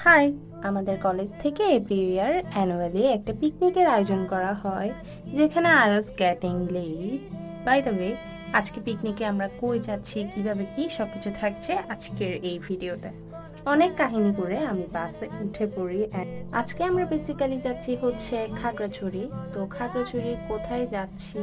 High, আমাদের college থেকে every year annually একটা পিকনিকের আয়োজন করা হয় যেখানে I was getting late. By the way, আজকে পিকনিকে আমরা কই যাচ্ছি, কিভাবে কি সবকিছু থাকছে আজকের এই ভিডিওতে। অনেক কাহিনী করে আমি বাসে উঠে পড়ি and আজকে আমরা বেসিক্যালি যাচ্ছি হচ্ছে খাগড়াছড়ি। তো খাগড়াছড়ি কোথায় যাচ্ছি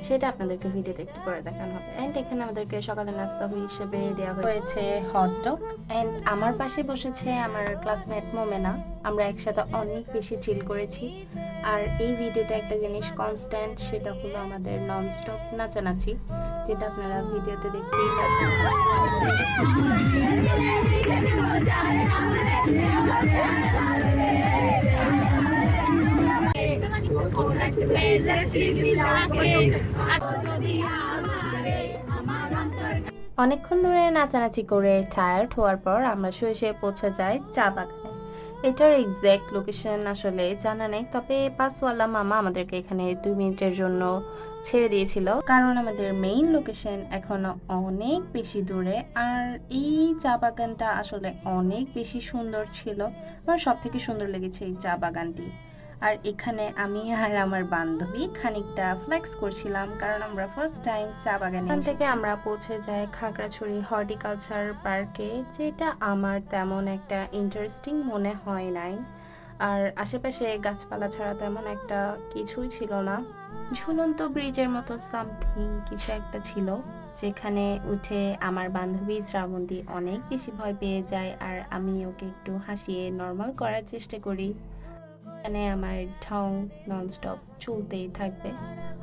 সেটা আপনাদেরকে ভিডিওতে একটু পরে দেখানো হবে। অ্যান্ড এখানে আমাদেরকে সকালে নাস্তা হিসেবে দেওয়া হয়েছে হটডগ। অ্যান্ড আমার পাশে বসেছে আমার ক্লাসমেট মোমেনা। আমরা একসাথে অনেক বেশি চিল করেছি। আর এই ভিডিওতে একটা জিনিস কনস্ট্যান্ট, সেটা হলো আমাদের ননস্টপ নাচানাচি, যেটা আপনারা ভিডিওতে দেখতেই পাচ্ছেন। অনেকক্ষণ ধরে নাচানাচি করে টায়ার্ড হওয়ার পর আমরা শুয়ে শুয়ে পৌঁছে যাই চা বাগানে। এটার এক্সাক্ট লোকেশন আসলে জানা নেই, তবে বাসওয়ালা মামা আমাদেরকে এখানে 2 মিনিটের জন্য ছেড়ে দিয়েছিল, কারণ আমাদের মেইন লোকেশন এখনো অনেক বেশি দূরে। আর এই চা বাগানটা আসলে অনেক বেশি সুন্দর ছিল। আমার সব থেকে সুন্দর লেগেছে এই চা বাগানটি। আর এখানে আমি আর আমার বান্ধবী খানিকটা ফ্লেক্স করছিলাম, কারণ আমরা ফার্স্ট টাইম চা বাগানে এখান থেকে আমরা পৌঁছে যাই খাগড়াছড়ি হর্টিকালচার পার্কে, যেটা আমার তেমন একটা ইন্টারেস্টিং মনে হয় নাই। আর আশেপাশে গাছপালা ছাড়া তেমন একটা কিছুই ছিল না। ঝুলন্ত ব্রিজের মতো সামথিং কিছু একটা ছিল, যেখানে উঠে আমার বান্ধবী শ্রাবন্তী অনেক বেশি ভয় পেয়ে যায়, আর আমি ওকে একটু হাসিয়ে নর্মাল করার চেষ্টা করি। এখানে আমার ঢং ননস্টপ চলতেই থাকবে।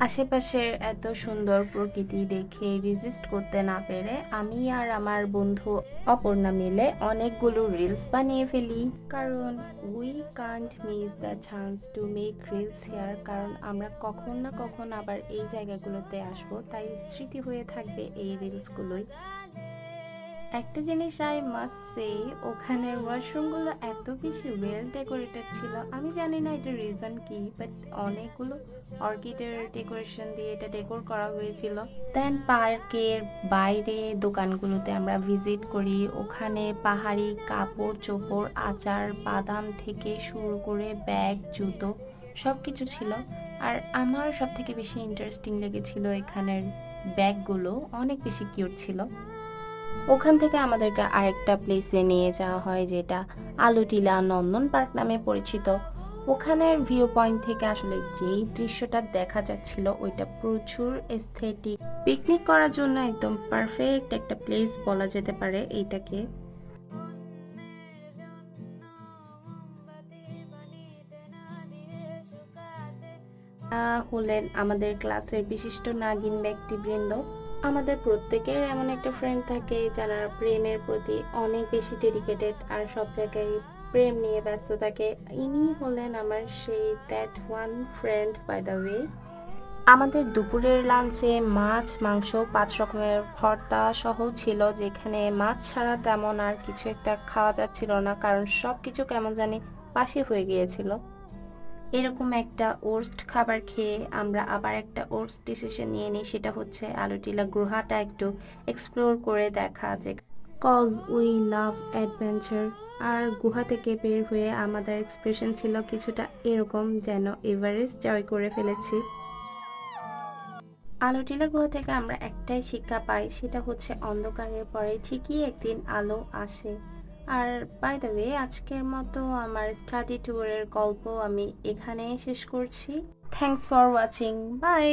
আশেপাশের এত সুন্দর প্রকৃতি দেখে রেজিস্ট করতে না পেরে আমি আর আমার বন্ধু অপর্ণা মিলে অনেকগুলো রিলস বানিয়ে ফেলি, কারণ we can't miss the chance to make reels here. কারণ আমরা কখন না কখন আবার এই জায়গাগুলোতে আসবো, তাই স্মৃতি হয়ে থাকবে এই রিলসগুলোই। একটা জিনিস আই মাস্ট সে, ওখানের ওয়াশরুমগুলো এত বেশি ওয়েল ডেকোরেটেড ছিল। আমি জানি না এটার রিজন কি, বাট অনেকগুলো অর্কিডের ডেকোরেশন দিয়ে এটা ডেকোর করা হয়েছিল। দেন পার্কের বাইরে দোকানগুলোতে আমরা ভিজিট করি। ওখানে পাহাড়ি কাপড় চোপড়, আচার, বাদাম থেকে শুরু করে ব্যাগ, জুতো সব কিছু ছিল। আর আমার সব থেকে বেশি ইন্টারেস্টিং লেগেছিল এখানের ব্যাগগুলো, অনেক বেশি কিউট ছিল। ওখান থেকে আমাদেরকে আরেকটা প্লেসে নিয়ে যাওয়া হয়, যেটা আলুটিলা নন্দন পার্ক নামে পরিচিত। ওখানের ভিউ পয়েন্ট থেকে আসলে যেই দৃশ্যটা দেখা যাচ্ছিল ওইটা প্রচুর এস্থেটিক। পিকনিক করার জন্য একদম পারফেক্ট একটা প্লেস বলা যেতে পারে এইটাকে। হলেন আমাদের ক্লাসের বিশিষ্ট নাগিন ব্যক্তিবৃন্দ। আমাদের প্রত্যেকের এমন একটা ফ্রেন্ড থাকে যারা প্রেমের প্রতি অনেক বেশি ডেডিকেটেড আর সব জায়গায় প্রেম নিয়ে ব্যস্ত থাকে। ইনি হলেন আমার সেই that one friend by the way. আমাদের দুপুরের লাঞ্চে মাছ, মাংস, 5 রকমের ভর্তা সহ ছিল, যেখানে মাছ ছাড়া তেমন আর কিছু একটা খাওয়া যাচ্ছিল না, কারণ সব কিছু কেমন জানি বাসি হয়ে গিয়েছিল। এরকম একটা ওর্স্ট খাবার খেয়ে আমরা আবার একটা ওর্স্ট ডিসিশন নিয়ে নিই, সেটা হচ্ছে আলুটিলা গুহাটা একটু এক্সপ্লোর করে দেখা, যে কজ উই লাভ অ্যাডভেঞ্চার। আর গুহা থেকে বের হয়ে আমাদের এক্সপ্রেশন ছিল কিছুটা এরকম, যেন এভারেস্ট জয় করে ফেলেছি। আলোটিলা গুহা থেকে আমরা একটাই শিক্ষা পাই, সেটা হচ্ছে অন্ধকারের পরে ঠিকই একদিন আলো আসে। আর বাই দ্য ওয়ে, আজকের মতো আমার স্টাডি ট্যুরের গল্প আমি এখানেই শেষ করছি। Thanks for watching, by.